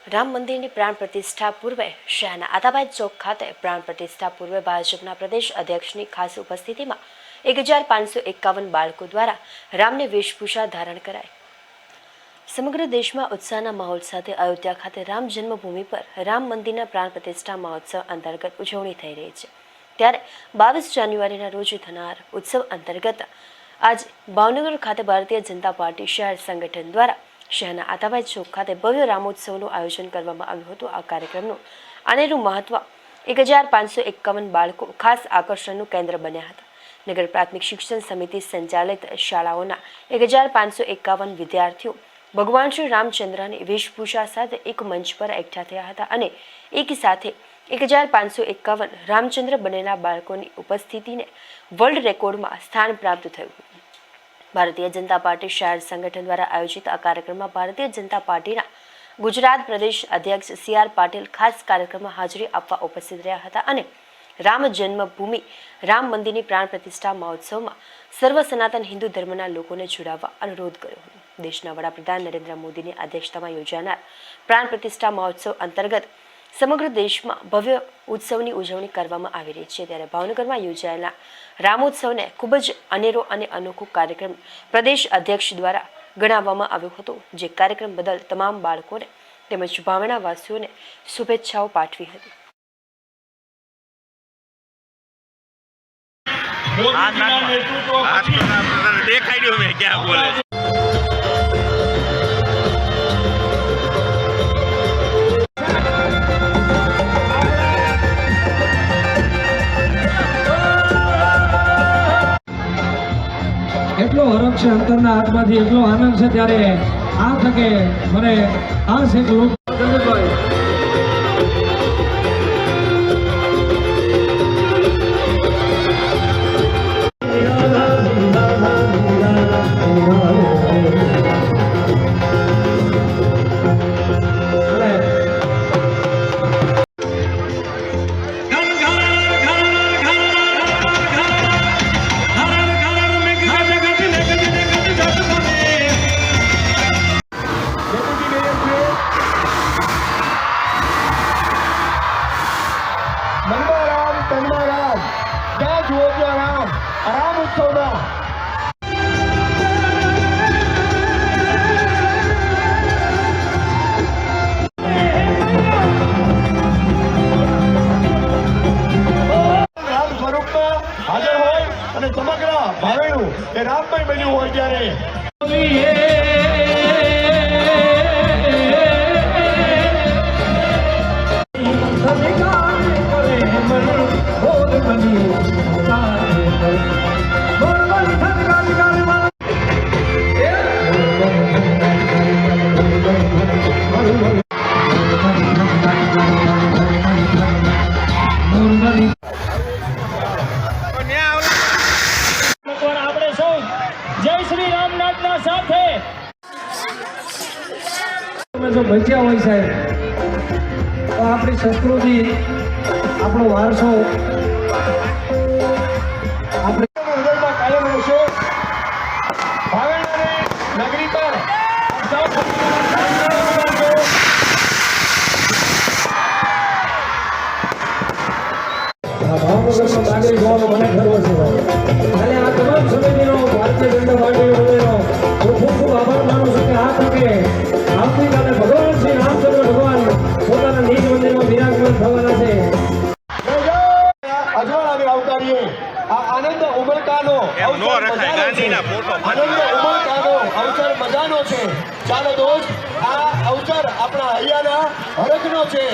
રામ મંદિરની પ્રાણ પ્રતિષ્ઠા પૂર્વે શહેરના આતાબાદ ચોક ખાતે પ્રાણ પ્રતિષ્ઠા પૂર્વે ભાજપના પ્રદેશ અધ્યક્ષની ખાસ ઉપસ્થિતિમાં 1551 બાળકો દ્વારા રામને વેશભૂષા ધારણ કરાઈ। સમગ્ર દેશમાં ઉત્સાહના માહોલ સાથે અયોધ્યા ખાતે રામ જન્મભૂમિ પર રામ મંદિરના પ્રાણ પ્રતિષ્ઠા મહોત્સવ અંતર્ગત ઉજવણી થઈ રહી છે। ત્યારે 22 જાન્યુઆરીના રોજ થનાર ઉત્સવ અંતર્ગત આજ ભાવનગર ખાતે ભારતીય જનતા પાર્ટી શહેર સંગઠન દ્વારા શહેરના આતાબાદ ચોક ખાતે ભવ્ય રામોત્સવનું આયોજન કરવામાં આવ્યું હતું। આ કાર્યક્રમનું અનેરું મહત્વ 1551 બાળકો ખાસ આકર્ષણનું કેન્દ્ર બન્યા હતા। નગર પ્રાથમિક શિક્ષણ સમિતિ સંચાલિત શાળાઓના 1551 વિદ્યાર્થીઓ ભગવાન શ્રી રામચંદ્રની વેશભૂષા સાથે એક મંચ પર એકઠા થયા હતા અને એક સાથે 1551 રામચંદ્ર બનેલા બાળકોની ઉપસ્થિતિને વર્લ્ડ રેકોર્ડમાં સ્થાન પ્રાપ્ત થયું હતું। ભારતીય જનતા પાર્ટી શહેર સંગઠન દ્વારા આયોજિત આ કાર્યક્રમમાં ભારતીય જનતા પાર્ટીના ગુજરાત પ્રદેશ અધ્યક્ષ CR પાટીલ ખાસ કાર્યક્રમમાં હાજરી આપવા ઉપસ્થિત રહ્યા હતા અને રામ જન્મભૂમિ રામ મંદિરની પ્રાણ પ્રતિષ્ઠા મહોત્સવમાં સર્વ સનાતન હિન્દુ ધર્મના લોકોને જોડાવા અનુરોધ કર્યો હતો। દેશના વડાપ્રધાન નરેન્દ્ર મોદીની અધ્યક્ષતામાં યોજાનાર પ્રાણ પ્રતિષ્ઠા મહોત્સવ અંતર્ગત સમગ્ર દેશમાં ભવ્ય ઉત્સવની ઉજવણી કરવામાં આવી રહી છે। ત્યારે ભાવનગરમાં યોજાયેલા રામોત્સવને ખૂબ જ અનેરો અને અનોખો કાર્યક્રમ પ્રદેશ અધ્યક્ષ દ્વારા ગણાવવામાં આવ્યો હતો, જે કાર્યક્રમ બદલ તમામ બાળકોને તેમજ ભાવનાવાસીઓને શુભેચ્છાઓ પાઠવી હતી। એટલો હરખ છે અંતરના હાથમાંથી, એટલો આનંદ છે। ત્યારે આ થકે મને આ છે રામ ઉત્સવના રામ સ્વરૂપમાં હાજર હોય અને સમગ્ર ભાવેણું એ રામમય બન્યું હોય ત્યારે જો બચ્યા હોય સાહેબ તો આપણી સંસ્કૃતિ, આપણો વારસો આપણે હૃદયમાં કાયમ રહેશે। ભાવેણાની નગરી પર ભાવનગરમાં નાગરિક હોવાનો મને ગર્વ છે અને આ તમામ સમિતિનો ભારતીય જનતા પાર્ટીનો ખૂબ ખૂબ આભાર માનું છું કે આ તકે આવતીકાલે ભગવાન શ્રી રામચંદ્ર ભગવાન પોતાના નિજ મંદિરમાં બિરાજમાન થવાના છે। અજવાળાને આવકારીએ। આ આનંદ ઉમળકાનો અવસર મજાનો છે। ચાલો દોસ્ત, આ અવસર આપણા હૈયાના હરખનો છે।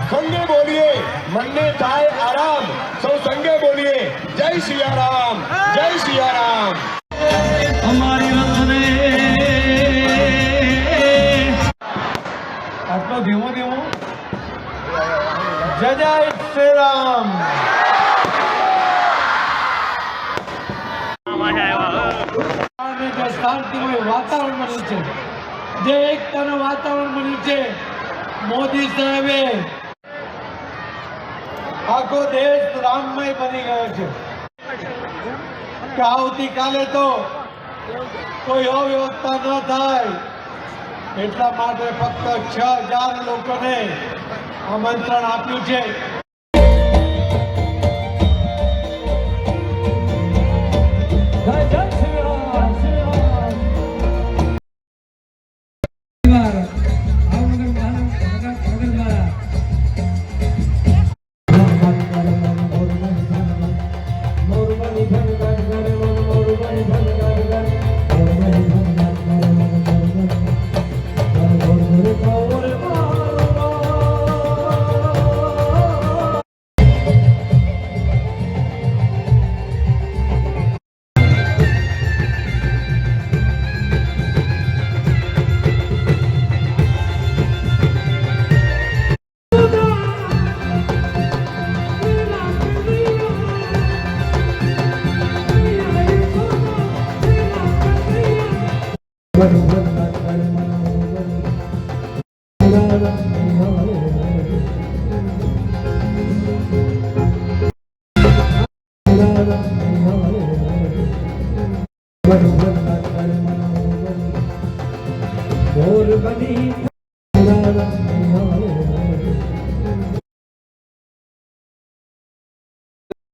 સંગે બોલીએ મનને થાય આરામ, સૌ સંગે બોલીએ જય સિયારામ, જય સિયારામ। અમારી રથને આટલો ધીમો ધીમો જય જય શ્રી રામ। જે શાંતિમય વાતાવરણ બન્યું છે, જે એકતાનું વાતાવરણ બન્યું છે, મોદી સાહેબે આખો દેશ રામમય બની ગયો છે કે આવતીકાલે તો કોઈ અવ્યવસ્થા ન થાય, એટલા માટે ફક્ત 6000 લોકોને આમંત્રણ આપ્યું છે.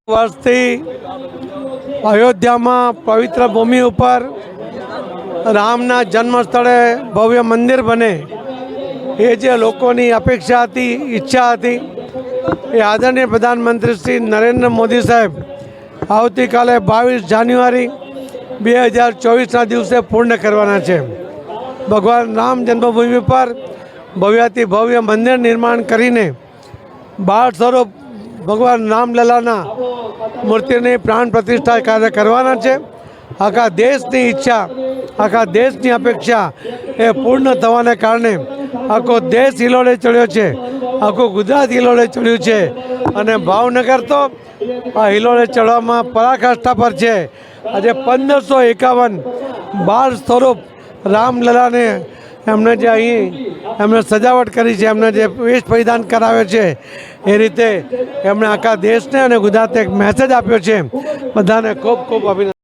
વર્ષથી અયોધ્યામાં પવિત્ર ભૂમિ ઉપર રામના જન્મ સ્થળે ભવ્ય મંદિર બને એ જે લોકોની અપેક્ષા હતી, ઈચ્છા હતી, એ આદરણીય પ્રધાનમંત્રી શ્રી નરેન્દ્ર મોદી સાહેબ આવતીકાલે 22 જાન્યુઆરી 2024ના દિવસે પૂર્ણ કરવાના છે. ભગવાન રામ જન્મભૂમિ પર ભવ્યાતિ ભવ્ય મંદિર નિર્માણ કરીને બાળ સ્વરૂપ ભગવાન રામલલાના મૂર્તિની પ્રાણ પ્રતિષ્ઠા કાર્ય કરવાના છે. આખા દેશની ઈચ્છા, આખા દેશની અપેક્ષા એ પૂર્ણ થવાને કારણે આખો દેશ હિલોળે ચડ્યો છે, આખું ગુજરાત હિલોળે ચડ્યું છે અને ભાવનગર તો આ હિલોળે ચડવામાં પરાકાષ્ઠા પર છે. આજે 1551 બાળ સ્વરૂપ રામલલાને એમને જે અહીં એમને સજાવટ કરી છે, એમને જે વેશ પરિધાન કરાવ્યો છે, એ રીતે એમણે આખા દેશને અને ગુજરાતને એક મેસેજ આપ્યો છે. બધાને ખૂબ ખૂબ અભિનંદન.